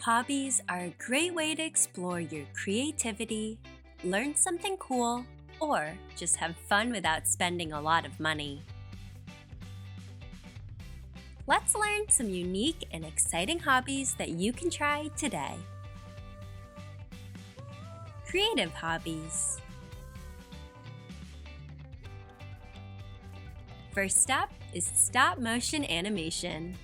Hobbies are a great way to explore your creativity, learn something cool, or just have fun without spending a lot of money. Let's learn some unique and exciting hobbies that you can try today. Creative hobbies. First up is stop-motion animation.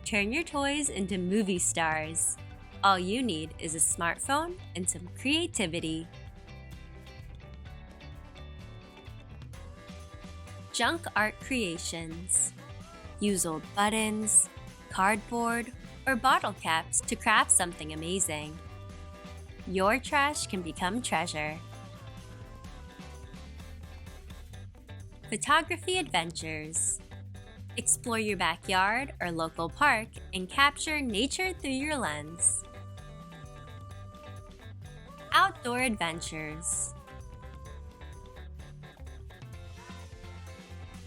Turn your toys into movie stars. All you need is a smartphone and some creativity. Junk art creations. Use old buttons, cardboard, or bottle caps to craft something amazing. Your trash can become treasure. Photography adventures. Explore your backyard or local park and capture nature through your lens. Outdoor adventures.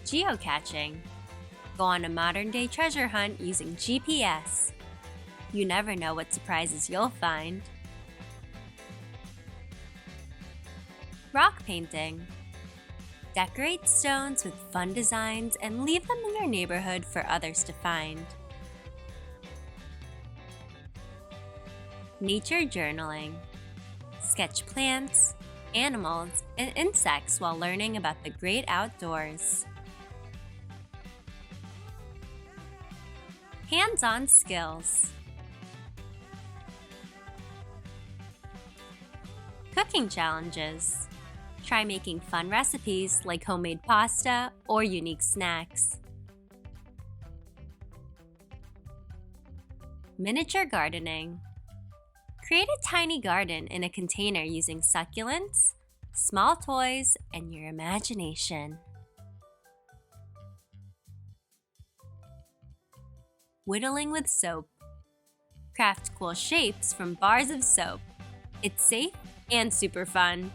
Geocaching. Go on a modern-day treasure hunt using GPS. You never know what surprises you'll find. Rock painting. Decorate stones with fun designs and leave them in your neighborhood for others to find. Nature journaling. Sketch plants, animals, and insects while learning about the great outdoors. Hands-on skills. Cooking challenges. Try making fun recipes like homemade pasta or unique snacks. Miniature gardening. Create a tiny garden in a container using succulents, small toys, and your imagination. Whittling with soap. Craft cool shapes from bars of soap. It's safe and super fun.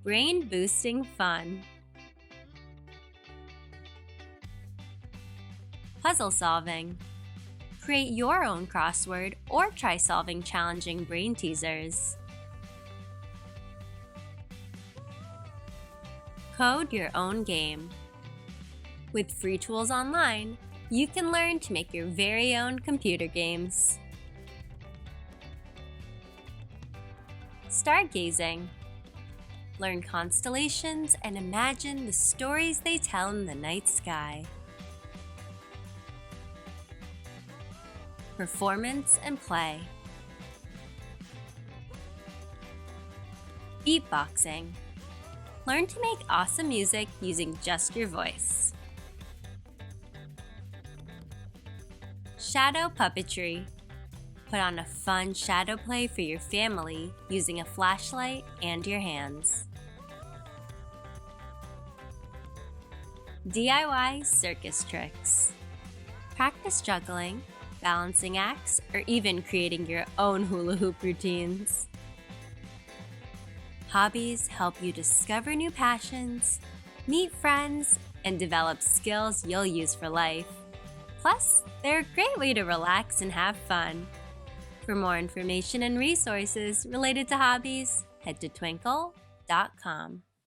Brain-boosting fun. Puzzle solving. Create your own crossword or try solving challenging brain teasers. Code your own game. With free tools online, you can learn to make your very own computer games. Stargazing. Learn constellations and imagine the stories they tell in the night sky. Performance and play. Beatboxing. Learn to make awesome music using just your voice. Shadow puppetry. Put on a fun shadow play for your family using a flashlight and your hands. DIY circus tricks. Practice juggling, balancing acts, or even creating your own hula hoop routines. Hobbies help you discover new passions, meet friends, and develop skills you'll use for life. Plus, they're a great way to relax and have fun. For more information and resources related to hobbies, head to twinkl.com.